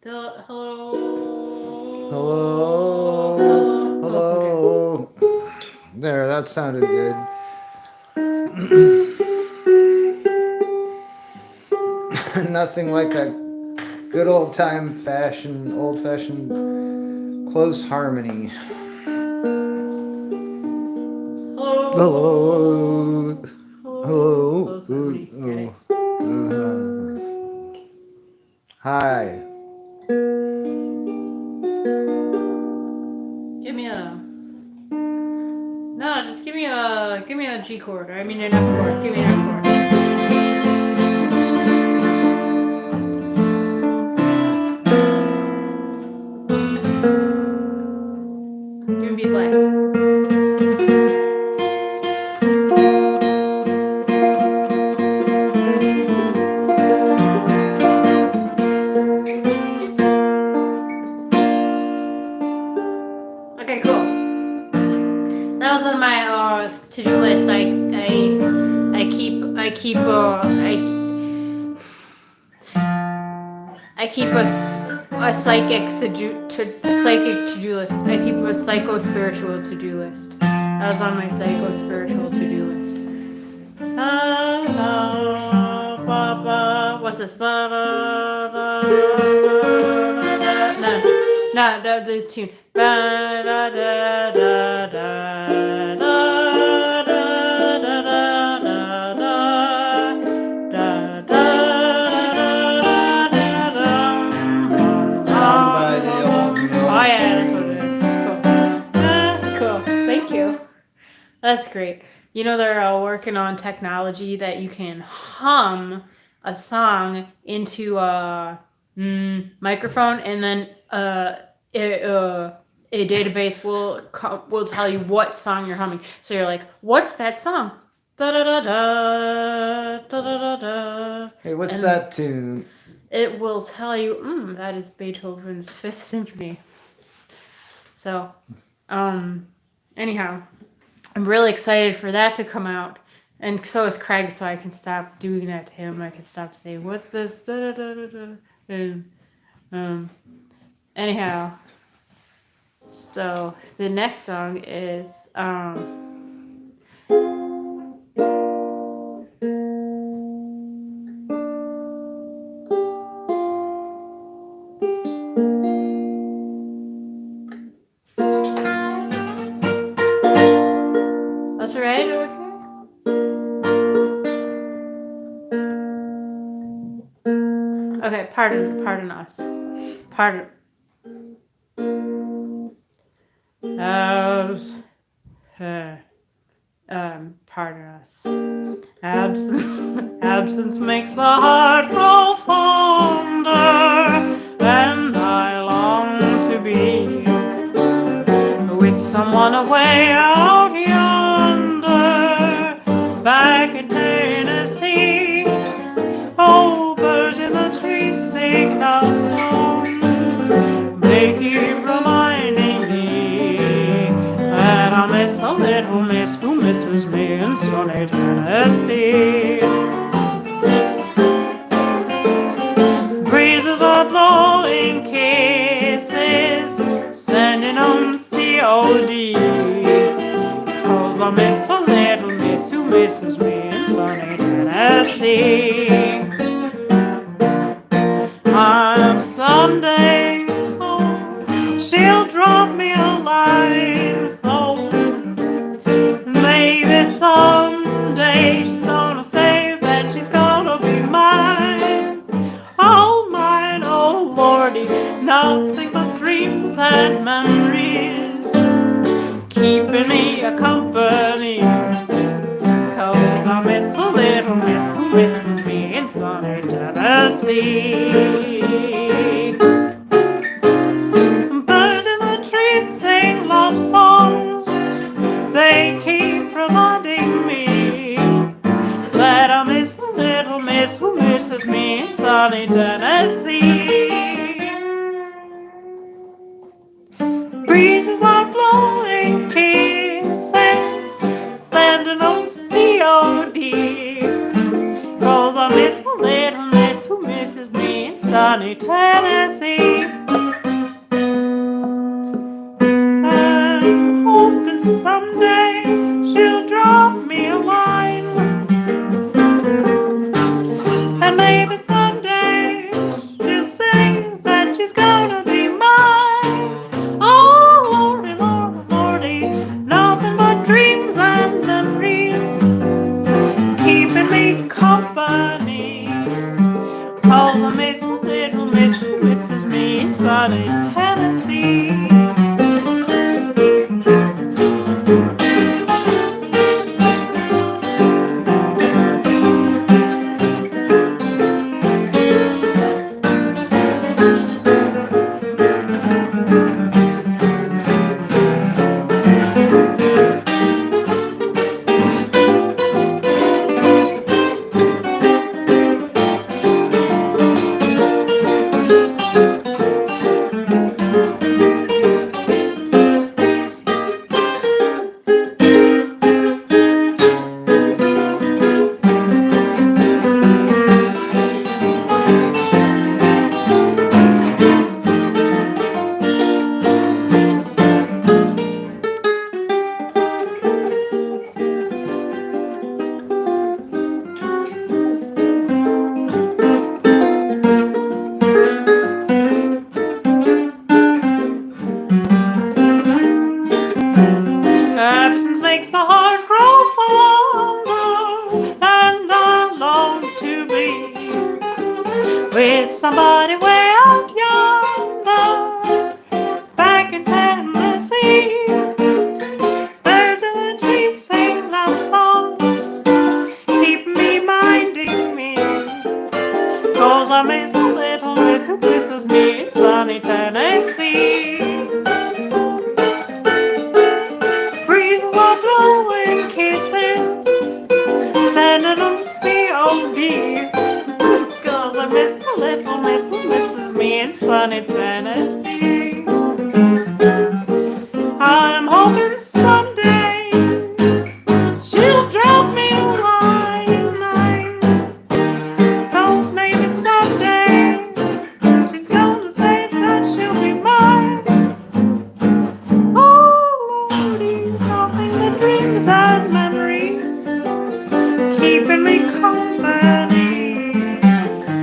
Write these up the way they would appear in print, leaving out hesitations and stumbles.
Hello. Hello. Hello. There, that sounded good. Nothing like a good old fashioned close harmony. Hello. Hello. Hello. Hello. Close harmony. Get it? Hi. Give me a. No, just give me a G chord. I mean an F chord. Give me an F chord. Give me B flat. Okay, cool. That was on my to-do list. I keep a psychic to-do list. I keep a psycho-spiritual to-do list. That was on my psycho-spiritual to-do list. What's this? No, the tune. Oh yeah, that's what it is. Cool. Cool. Thank you. That's great. You know, they're working on technology that you can hum a song into a microphone, and then a database will tell you what song you're humming. So you're like, "What's that song?" Da da da da da da da. Hey, what's that tune? It will tell you, that is Beethoven's Fifth Symphony. So, anyhow, I'm really excited for that to come out. And so is Craig, so I can stop doing that to him. I can stop saying, "What's this?" Da, da, da, da, da. Anyhow, so the next song is that's right. Okay, pardon us. Pardon us. Absence makes the heart grow fonder, and I long to be with someone away out yonder, back in Tennessee. Oh, birds in the trees sing love songs. They keep reminding me that I miss a little miss who misses me in sunny Tennessee. Breezes are blowing kisses, sending them COD. 'Cause I miss a little miss who misses me in sunny Tennessee. Someday, she'll drop me a line. Oh, maybe someday she's gonna say that she's gonna be mine. All mine, oh Lordy, nothing but dreams and memories, keeping me a company. 'Cause I miss a little miss who misses me in sunny Tennessee. Birds in the trees sing love songs. They keep reminding me that I miss a little miss who misses me in sunny Tennessee. Breezes are blowing kisses, sending them COD. 'Cause I miss a little miss who misses me in sunny sunny Tennessee. I'm hoping someday she'll drop me a line, and maybe someday she'll say that she's gonna be mine. Oh, Lordy, Lordy, Lordy, nothing but dreams and memories keeping me company. 'Cause I miss a little miss who misses me in sunny Tennessee. Absence makes the heart grow fonder, and I long to be with somebody way out yonder, back in Tennessee. Birds in the trees sing love songs, keep me minding me, 'cause I miss a little miss who kisses me in sunny Tennessee. Blowing kisses, sending them COD, 'cause I miss a little miss who misses me in sunny Tennessee. I'm hoping someday she'll drop me a line, 'cause maybe someday she's gonna say that she'll be mine. Oh, Lordy, nothing but dreams and memories keeping me company,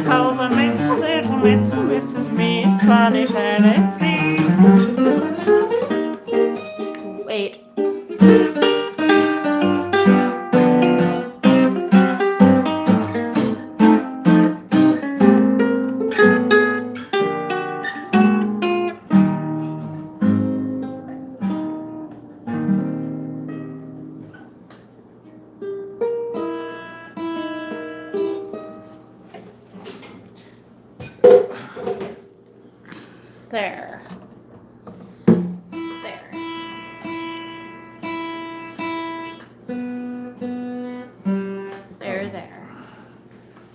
'cause I miss a little miss who misses me in sunny Tennessee. Wait. There. There.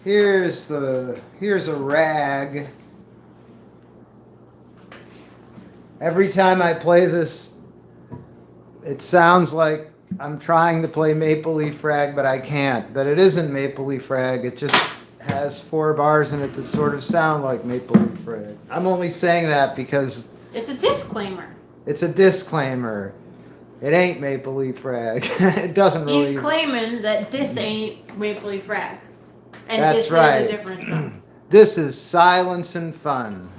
Here's a rag. Every time I play this, it sounds like I'm trying to play Maple Leaf Rag, but I can't. But it isn't Maple Leaf Rag. It just has 4 bars in it that sort of sound like Maple Leaf Rag. I'm only saying that because It's a disclaimer. it's a disclaimer. It ain't Maple Leaf Rag. It doesn't really. He's claiming that this ain't Maple Leaf Rag. And That's this right. is a different song. This is Silence and Fun.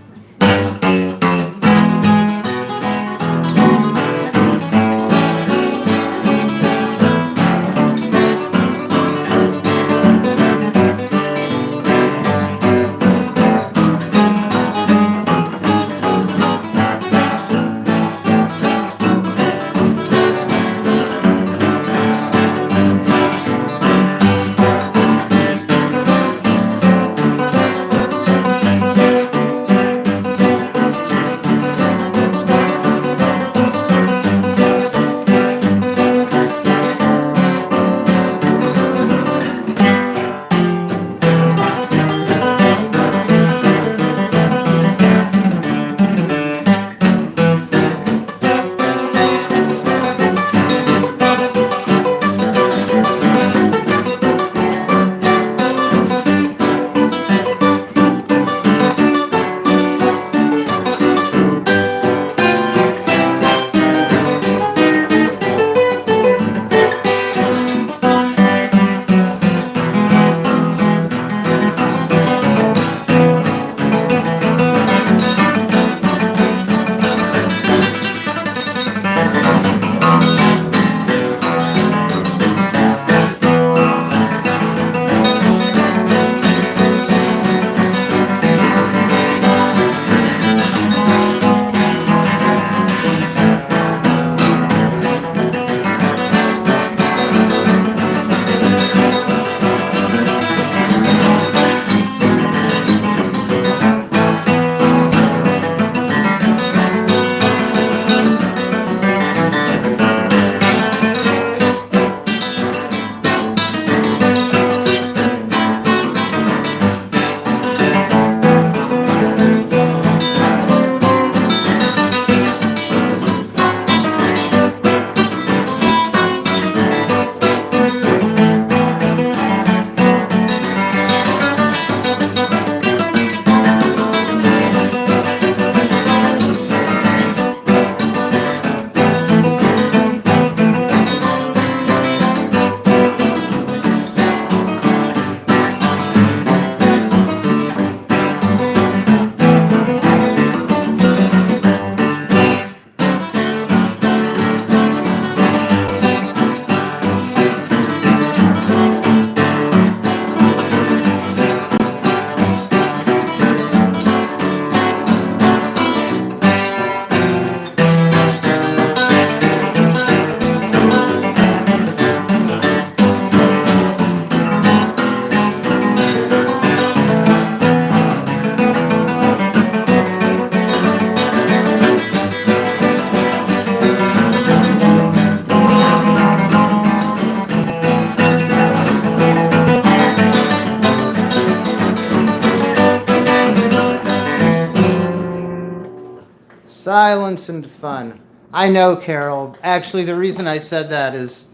Silence and fun. I know, Carol. Actually, the reason I said that is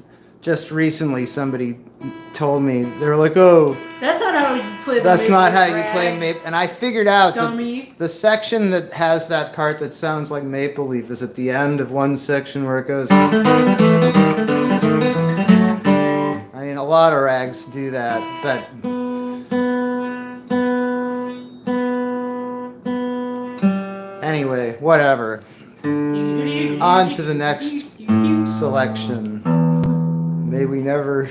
just recently somebody told me, they were like, oh, That's not how you play the that's not how Maple you Leaf play Rag. Maple. And I figured out that Dummy. the section that has that part that sounds like Maple Leaf is at the end of one section where it goes. I mean, a lot of rags do that, but anyway, whatever. On to the next selection. May we never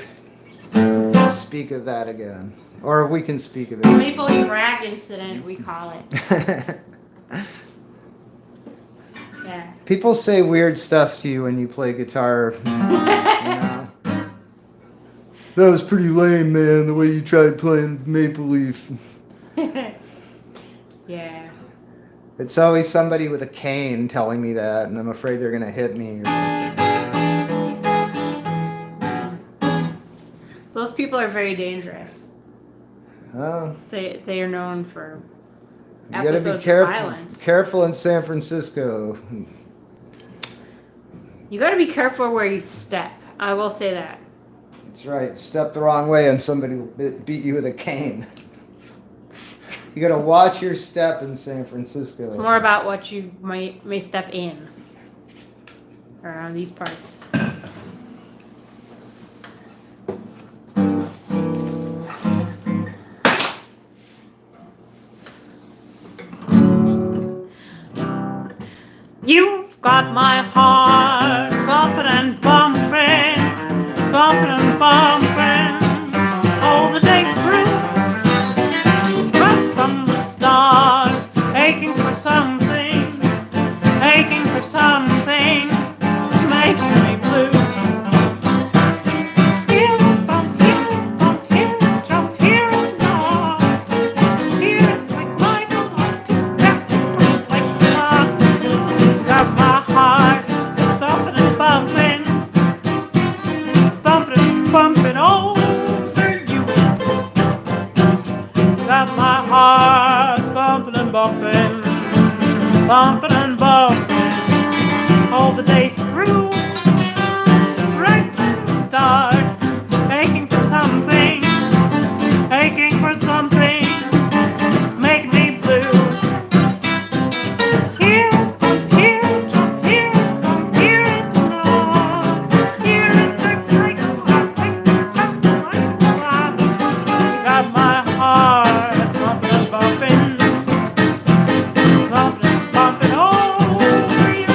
speak of that again. Or we can speak of it. Maple Leaf Rag incident, we call it. Yeah. People say weird stuff to you when you play guitar. You know? That was pretty lame, man, the way you tried playing Maple Leaf. Yeah. It's always somebody with a cane telling me that, and I'm afraid they're going to hit me or something. Those people are very dangerous. Oh, They are known for you got to episodes be of careful. violence. Careful in San Francisco. You got to be careful where you step. I will say that. That's right. Step the wrong way and somebody will beat you with a cane. You got to watch your step in San Francisco. It's more about what you may step in around these parts. You've got my heart thumping and bumping, all the day through. Right from the start, aching for something, making me blue. Here, bump here, jump here and on. Here, click like a lock, back, like a clock. Got my heart thumping and bumping over you. Got my heart thumping and bumping all the day through. Right from the start, aching for something, make me blue. Here, jump here and on. Here, click like a clock, got my heart thumping and bumping over you.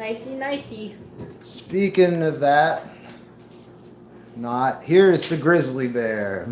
Nicey. Speaking of that, here is the grizzly bear.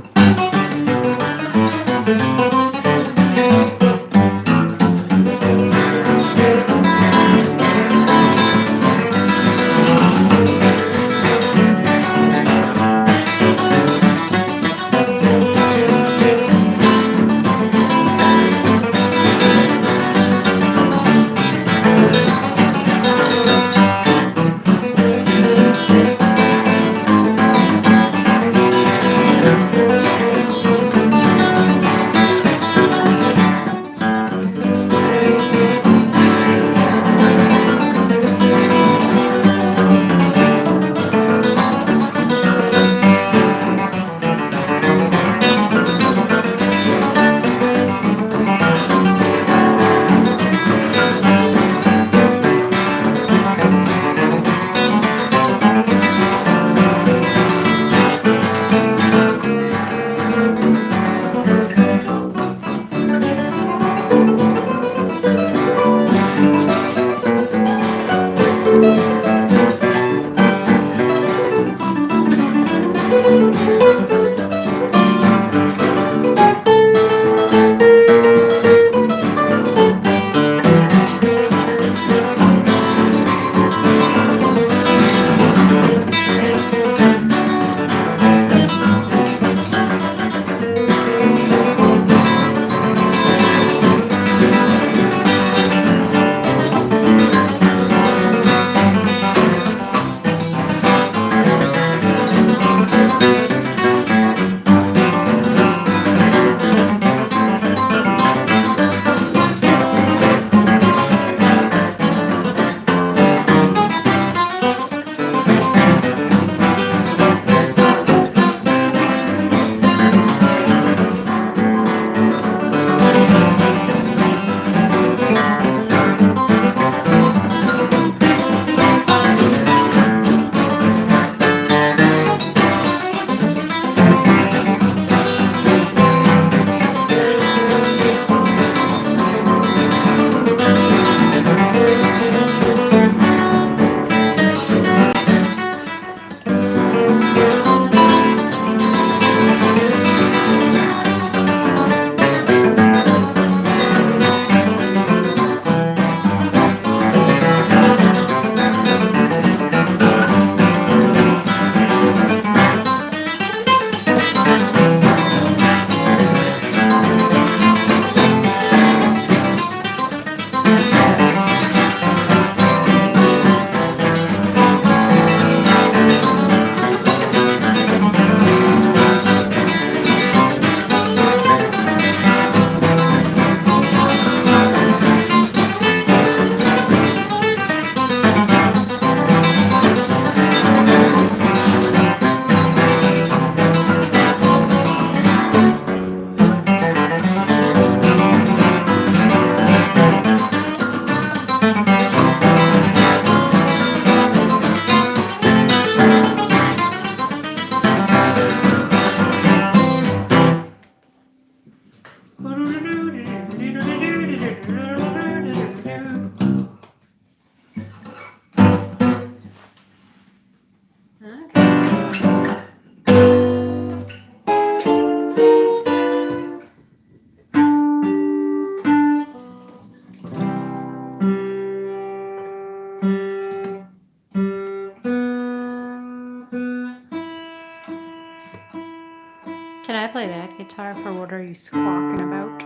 Can I play that guitar for what are you squawking about?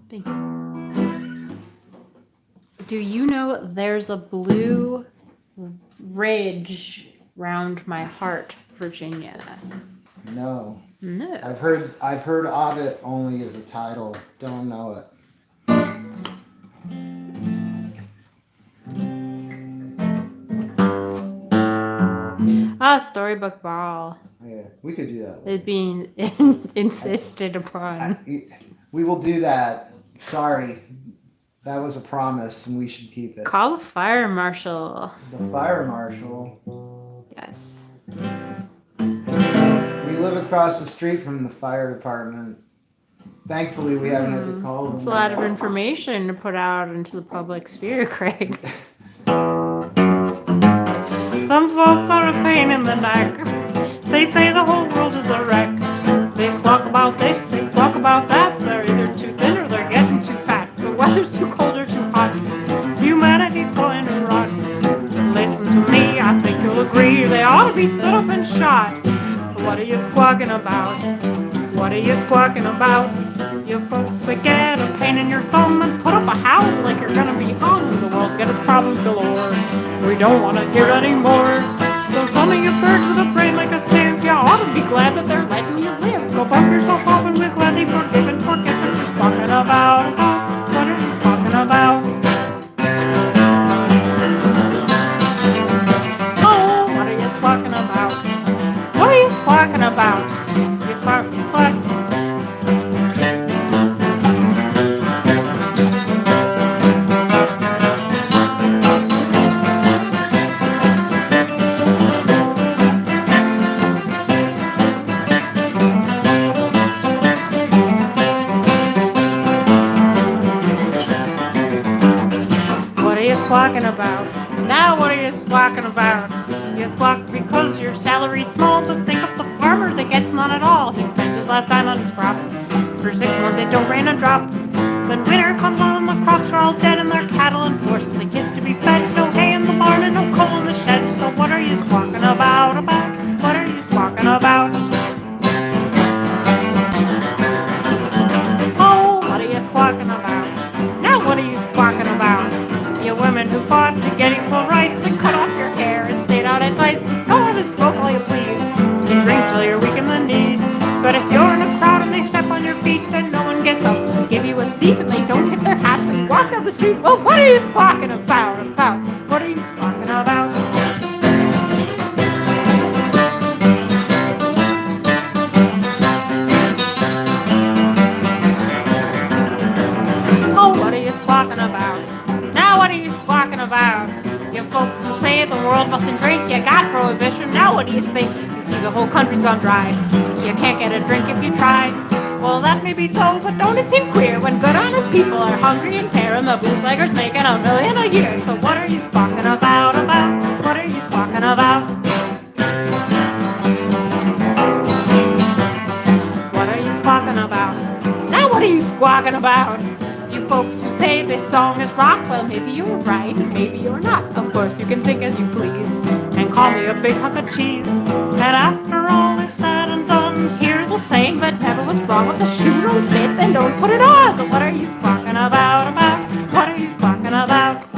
Thank you. Do you know there's a blue ridge round my heart, Virginia? No. No. I've heard of it only as a title. Don't know it. Storybook Ball. Yeah, we could do that. It being insisted upon. We will do that. Sorry. That was a promise and we should keep it. Call the fire marshal. The fire marshal? Yes. We live across the street from the fire department. Thankfully, we haven't had to call them. It's a lot of information to put out into the public sphere, Craig. Some folks are a pain in the neck. They say the whole world is a wreck. They squawk about this, they squawk about that. They're either too thin or they're getting too fat. The weather's too cold or too hot. Humanity's going to rot. Listen to me, I think you'll agree. They ought to be stood up and shot. What are you squawking about? What are you squawking about? You folks that get a pain in your thumb and put up a howl like you're gonna be hung. The world's got its problems galore. We don't want to hear anymore. So some of you birds with a brain like a sieve, you ought to be glad that they're letting you live. Go bump yourself up and we're gladly forgiven. Forget what you're squawking about. What are you squawking about? Oh, what are you squawking about? What are you squawking about? You fart, what? Squawking about? Now what are you squawking about? You squawk because your salary's small, but think of the farmer that gets none at all. He spends his last dime on his crop. For 6 months it don't rain a drop. Then winter comes on and the crops are all dead and their cattle and horses and kids to be fed. No hay in the barn and no coal in the shed. So what are you squawking about? What are you squawking about? Oh, what are you squawking about? Now what are you squawking about? You women who fought to get equal rights and cut off your hair and stayed out at nights, just go on and smoke all you please. You drink till you're weak in the knees. But if you're in a crowd and they step on your feet, then no one gets up to give you a seat and they don't tip their hats when you walk down the street. Well, what are you squawking about? What are you squawking about? Oh, what are you squawking about? Now what are you squawking about? You folks who say the world mustn't drink, you got prohibition. Now what do you think? You see the whole country's gone dry. You can't get a drink if you try. Well, that may be so, but don't it seem queer when good honest people are hungry and care and the bootleggers making $1 million a year? So what are you squawking about? What are you squawking about? What are you squawking about? Now what are you squawking about? You folks who say this song is rock, well, maybe you're right and maybe you're not. Of course, you can think as you please and call me a big hunk of cheese. And after all is said and done, here's a saying that never was wrong. If the shoe don't fit, then don't put it on. So what are you squawking about? What are you squawking about?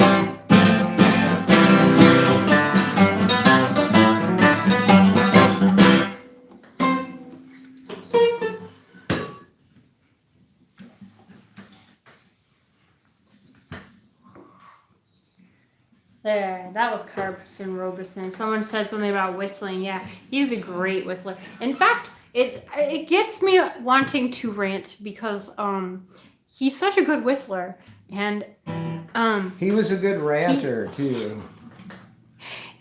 There, that was Carson Robeson. Someone said something about whistling. Yeah, he's a great whistler. In fact, it gets me wanting to rant because he's such a good whistler, and he was a good ranter too.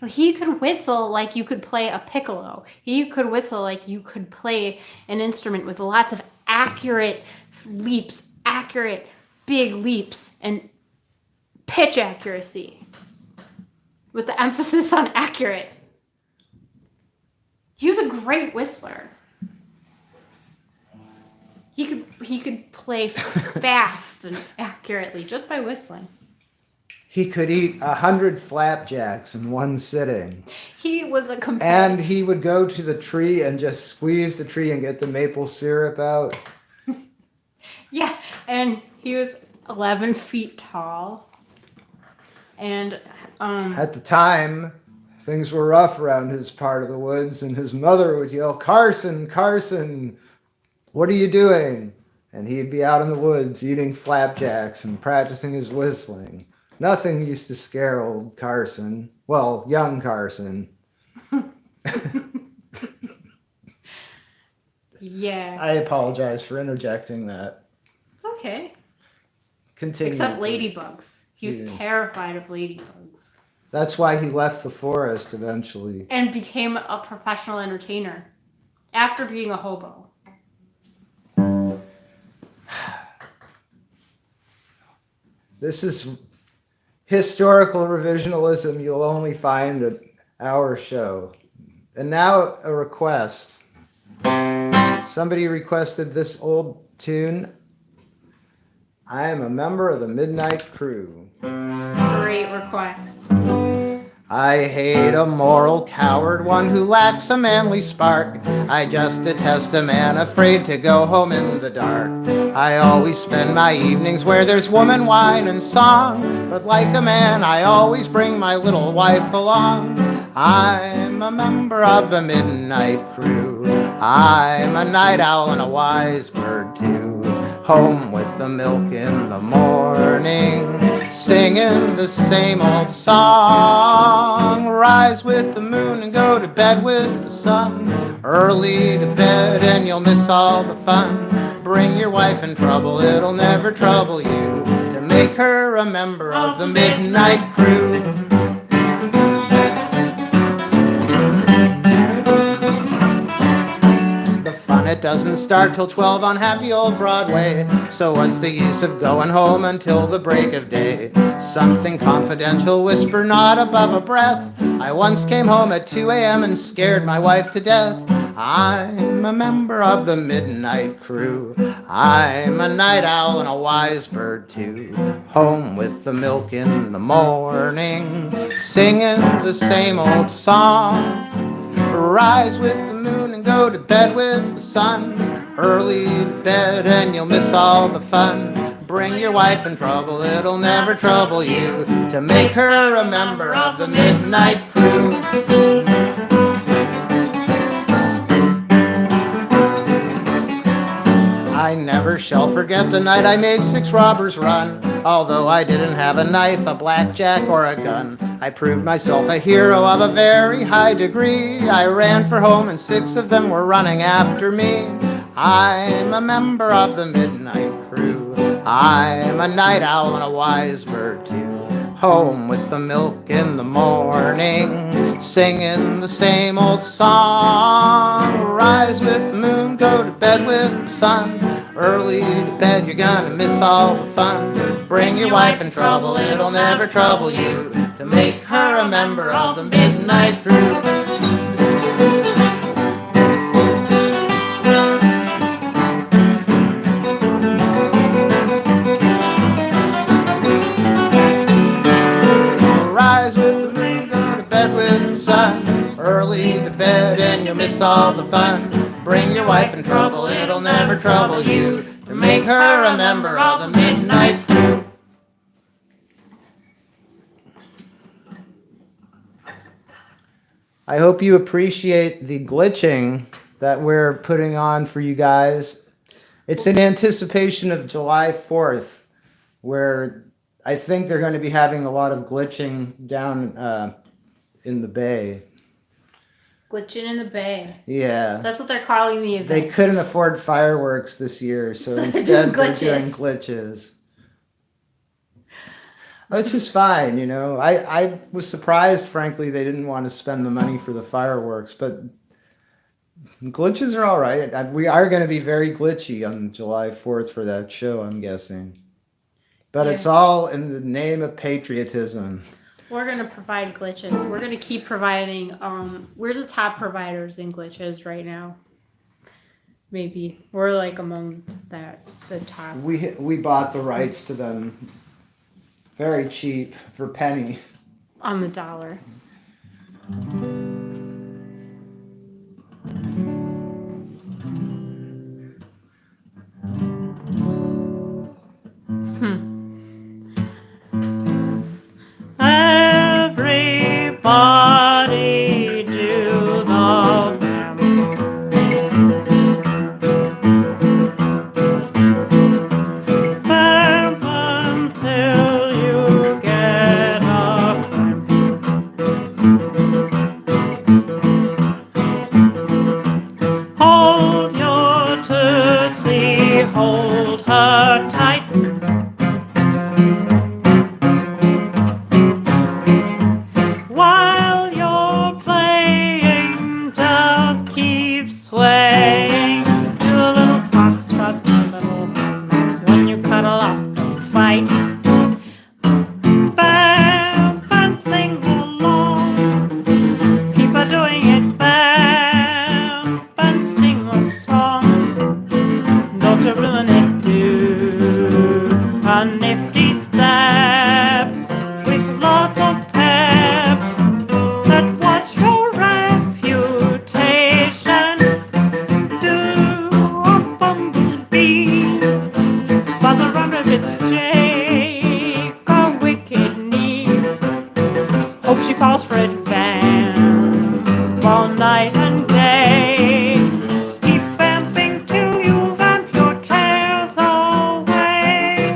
He could whistle like you could play a piccolo. He could whistle like you could play an instrument with lots of accurate leaps, accurate big leaps, and pitch accuracy. With the emphasis on accurate. He was a great whistler. He could play fast and accurately just by whistling. He could eat 100 flapjacks in one sitting. He was a competitor. And he would go to the tree and just squeeze the tree and get the maple syrup out. Yeah, and he was 11 feet tall. And at the time, things were rough around his part of the woods, and his mother would yell, "Carson, Carson, what are you doing?" And he'd be out in the woods eating flapjacks and practicing his whistling. Nothing used to scare old Carson. Well, young Carson. Yeah. I apologize for interjecting that. It's okay. Continue. Except ladybugs. He was terrified of ladybugs. That's why he left the forest eventually. And became a professional entertainer after being a hobo. This is historical revisionism you'll only find our show. And now a request. Somebody requested this old tune. I am a member of the Midnight Crew. Great request. I hate a moral coward, one who lacks a manly spark. I just detest a man afraid to go home in the dark. I always spend my evenings where there's woman, wine, and song. But like a man, I always bring my little wife along. I'm a member of the Midnight Crew. I'm a night owl and a wise bird too. Home with the milk in the morning, singing the same old song. Rise with the moon and go to bed with the sun. Early to bed and you'll miss all the fun. Bring your wife in trouble, it'll never trouble you. To make her a member of the Midnight Crew. It doesn't start till 12 on happy old Broadway. So what's the use of going home until the break of day? Something confidential, whisper not above a breath. I once came home at 2 a.m. and scared my wife to death. I'm a member of the Midnight Crew. I'm a night owl and a wise bird too. Home with the milk in the morning, singing the same old song. Rise with the moon and go to bed with the sun. Early to bed and you'll miss all the fun. Bring your wife in trouble, it'll never trouble you. To make her a member of the Midnight Crew. I never shall forget the night I made 6 robbers run. Although I didn't have a knife, a blackjack, or a gun, I proved myself a hero of a very high degree. I ran for home and 6 of them were running after me. I'm a member of the Midnight Crew. I'm a night owl and a wise bird too. Home with the milk in the morning, singing the same old song. Rise with the moon, go to bed with the sun. Early to bed, you're gonna miss all the fun. Bring your wife in trouble, it'll never trouble you. To make her a member of the Midnight Crew. Early to bed and you'll miss all the fun. Bring your wife in trouble, it'll never trouble you. To make her a member of the Midnight Crew. I hope you appreciate the glitching that we're putting on for you guys. It's in anticipation of July 4th, where I think they're going to be having a lot of glitching down in the Bay. Glitching in the Bay. Yeah. That's what they're calling the event. They couldn't afford fireworks this year, so instead they're doing glitches. Which is fine, you know. I was surprised, frankly, they didn't want to spend the money for the fireworks, but glitches are all right. We are going to be very glitchy on July 4th for that show, I'm guessing. But It's all in the name of patriotism. We're going to provide glitches. We're going to keep providing. We're the top providers in glitches right now. Maybe. We're like among the top. We bought the rights to them very cheap for pennies. On the dollar. Everybody do the vamp until you get a hold your tootsie, hold her tight. a nifty step with lots of pep that watch your reputation. Do a bumblebee buzz around a bit, shake a wicked knee. Hope she falls for it, vamp all night and day. Keep vamping till you vamp your cares away.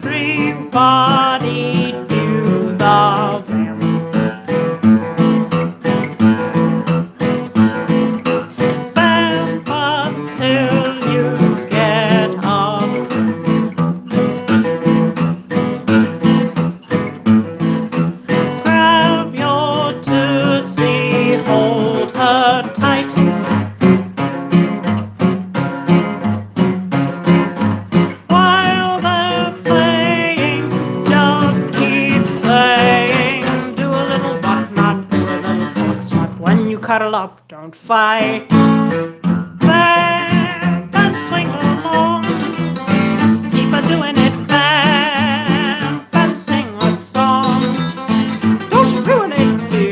Everybody do the vamp. Vamp until you get up. Grab your tootsie, hold her tight. While they're playing, just keep saying, do a little what not, do a little foxtrot. When you cuddle up, don't fight. Vamp and swing along. Keep a doing it, vamp and sing a song. Don't you ruin it, do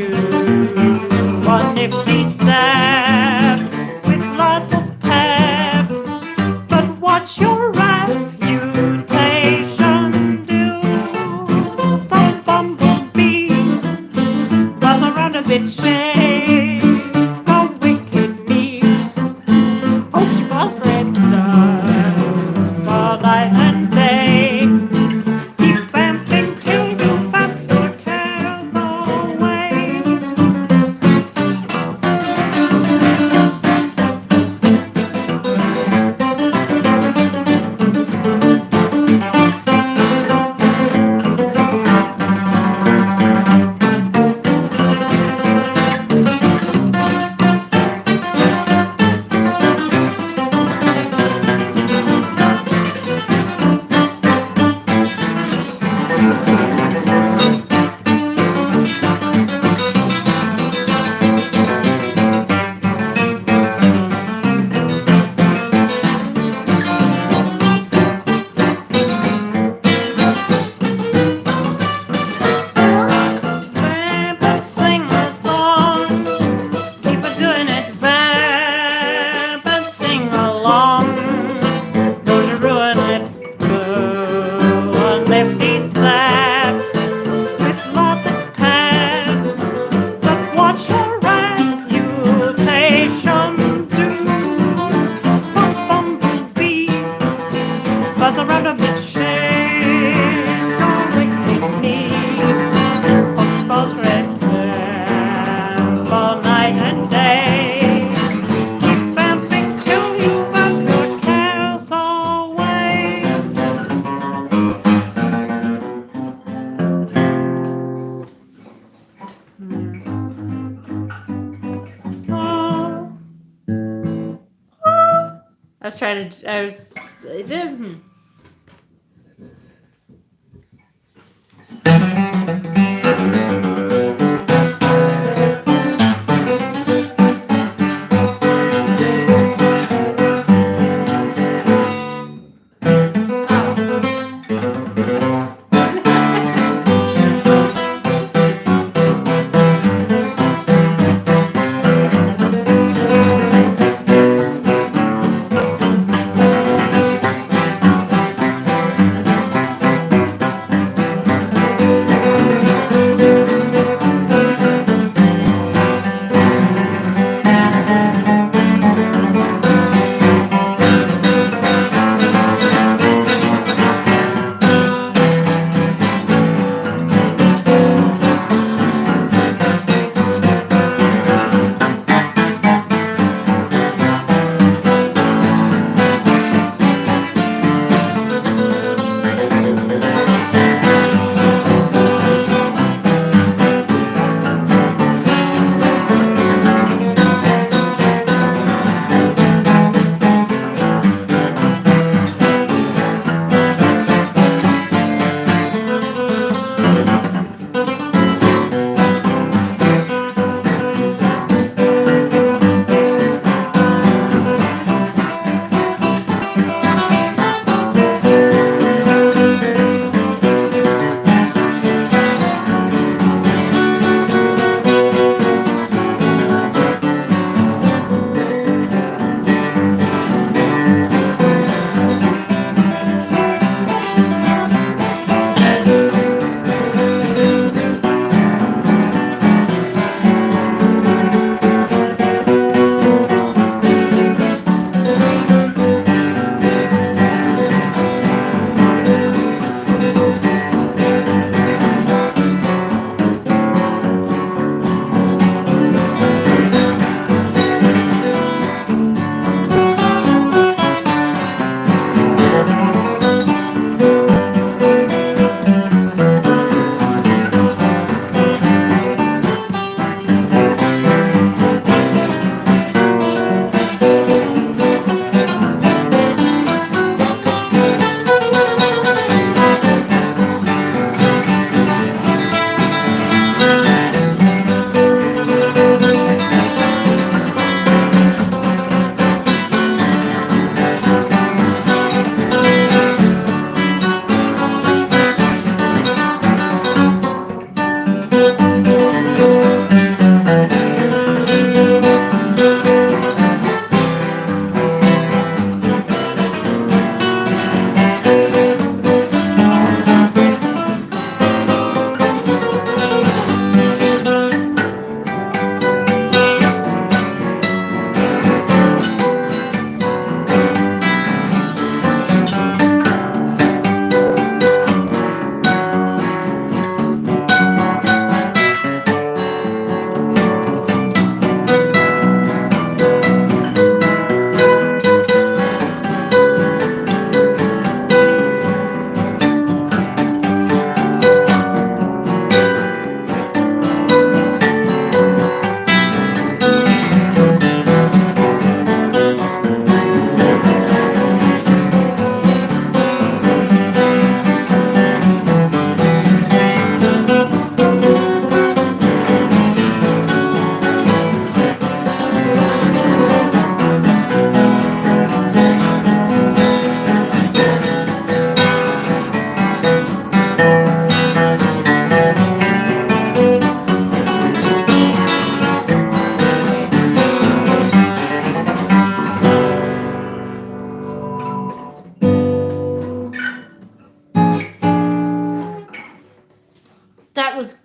a nifty step with lots of pep, but watch your reputation. Do the bumblebee buzz around a bit, shake a wicked knee. Hope she falls for it, all night and day. Keep vamping till you vamp your cares away. Vamp and sing a song. Keep a doing it, vamp and sing along. Don't you ruin it, do a nifty step with lots of pep, but watch your reputation. Do a bumblebee buzz around a bit, shake a wicked knee. Hope she falls for it, vamp all night and day. Keep vamping till you vamp your cares away. I was trying to. I was. I did.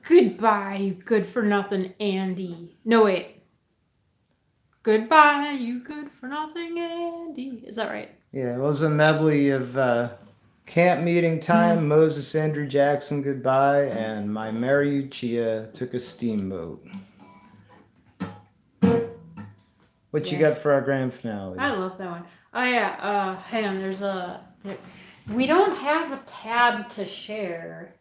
Goodbye, you good-for-nothing Andy. No, wait. Goodbye, you good-for-nothing Andy. Is that right? Yeah, it was a medley of Camp Meeting Time, Moses Andrew Jackson, Goodbye, and My Mariuccia Took a Steamboat. What you got for our grand finale? I love that one. Oh, yeah. Hang on. We don't have a tab to share.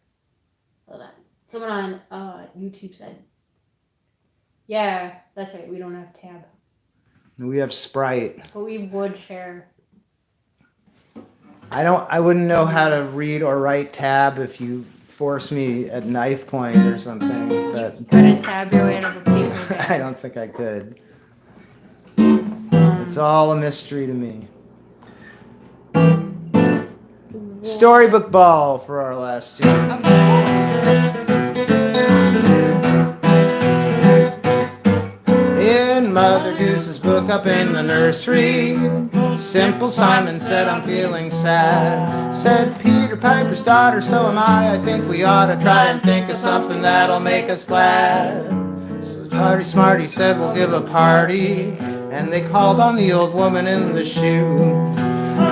Hold on. Someone on YouTube said. Yeah, that's right. We don't have a tab. We have Sprite. But we would share. I wouldn't know how to read or write tab if you force me at knife point or something. But You couldn't tab your way out of a paper bag. I don't think I could. It's all a mystery to me. Storybook ball for our last two. In Mother Goose's book up in the nursery, Simple Simon said, I'm feeling sad. Said Peter Piper's daughter, so am I think we ought to try and think of something that'll make us glad. So Charlie Smarty said, we'll give a party. And they called on the old woman in the shoe.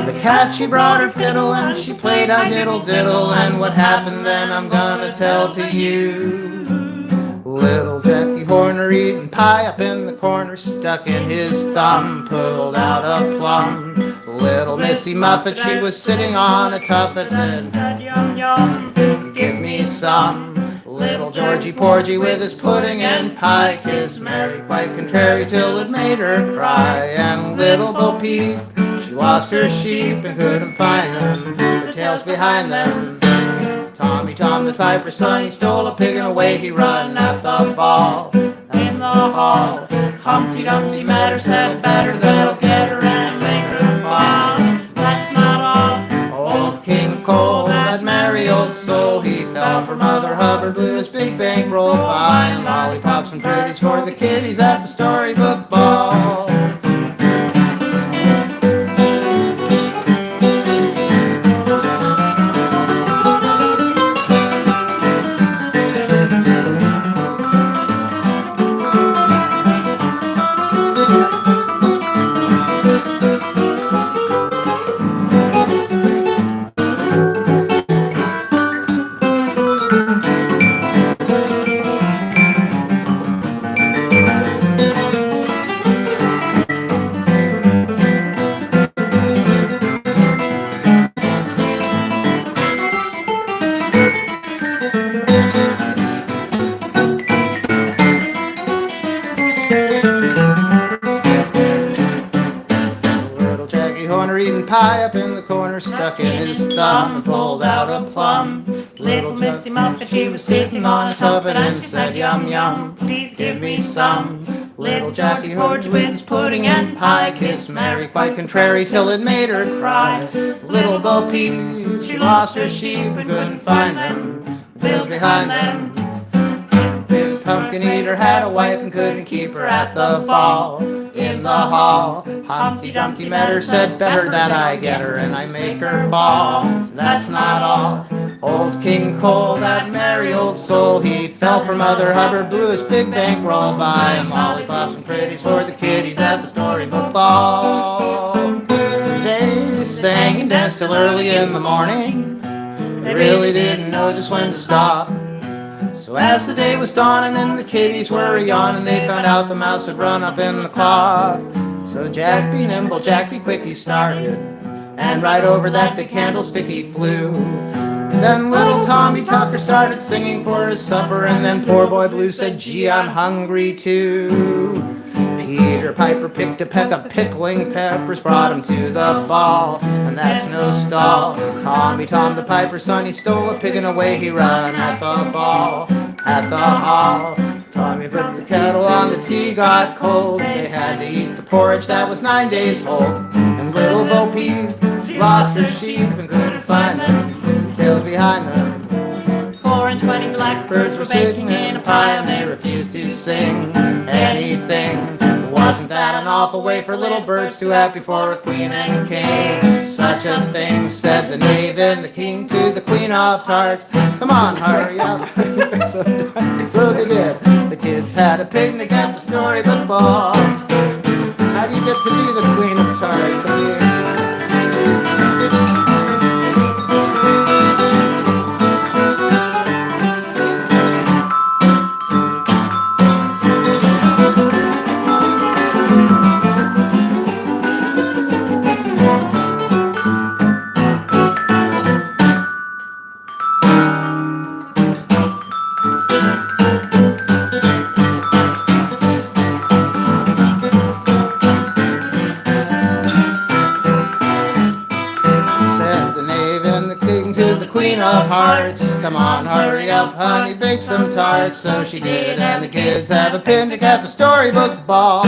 The cat, she brought her fiddle and she played a diddle diddle. And what happened then I'm gonna tell to you. Little Jackie Horner eating pie up in the corner, stuck in his thumb, pulled out a plum. Little Missy Muffet, she was sitting on a tuffet and said, yum yum, give me some. Little Georgie Porgy with his pudding and pie kissed Mary quite contrary till it made her cry. And little Bo Peep, she lost her sheep and couldn't find them, their tails behind them. Tommy Tom the Piper's son, he stole a pig and away he run at the ball. In the hall, Humpty Dumpty met her, said better that'll get her and make her fall. That's not all. Old King Cole, that merry old soul, he fell for Mother Hubbard, blew his big bankroll by, and lollipops and pretties for the kiddies at the storybook ball. Pie up in the corner, stuck in his thumb, and pulled out a plum. Little Missy Muffet, she was sitting on a tuffet, and she said, yum yum, please give me some. Little Jackie Horge with his pudding and pie kissed Mary quite contrary till it made her cry. Little Bo Peep, she lost her sheep and couldn't find them, the tails behind them. Big Pumpkin Eater had a wife and couldn't keep her at the ball. In the hall, Humpty Dumpty met her, said better that I get her and I make her fall. That's not all. Old King Cole, that merry old soul, he fell for Mother Hubbard, blew his big bankroll by, and lollipops and pretties for the kiddies at the storybook ball. They sang and danced till early in the morning. They really didn't know just when to stop. So as the day was dawning and the kiddies were yawning, they found out the mouse had run up in the clock. So Jack be nimble, Jack be quick, he started, and right over that big candlestick he flew. Then little Tommy Tucker started singing for his supper, and then poor boy Blue said, gee, I'm hungry too. Peter Piper picked a peck of pickling peppers, brought him to the ball, and that's no stall. Tommy Tom the Piper's son, he stole a pig and away he ran at the ball, at the hall. Tommy put the kettle on, the tea got cold, they had to eat the porridge that was 9 days old. And little Bo Peep, she lost her sheep and couldn't find them, the tails behind them. 4 and 20 blackbirds were baking in a pie, and they refused to sing anything. Wasn't that an awful way for little birds too happy for a queen and king? such a thing, said the knave and the king to the queen of tarts. Come on, hurry up. So they did. The kids had a picnic at the storybook ball. How do you get to be the queen of tarts? Of hearts, come on, hurry up, honey, bake some tarts. So she did, and the kids have a picnic at the storybook ball.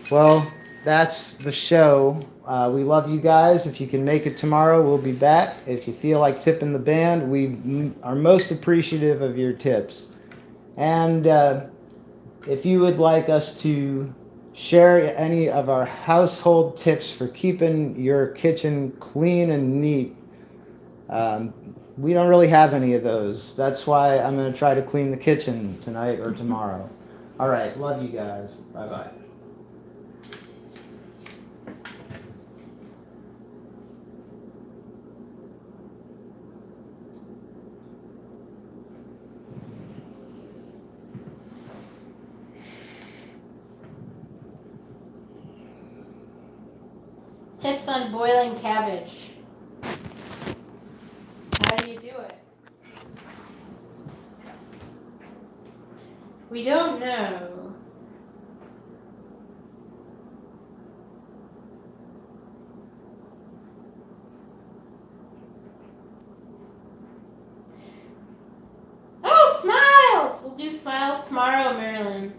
Well, that's the show. We love you guys. If you can make it tomorrow, we'll be back. If you feel like tipping the band, we are most appreciative of your tips. And if you would like us to share any of our household tips for keeping your kitchen clean and neat, we don't really have any of those. That's why I'm going to try to clean the kitchen tonight or tomorrow. All right, love you guys. Bye-bye. Tips on boiling cabbage. How do you do it? We don't know. Oh, smiles! We'll do smiles tomorrow, Marilyn.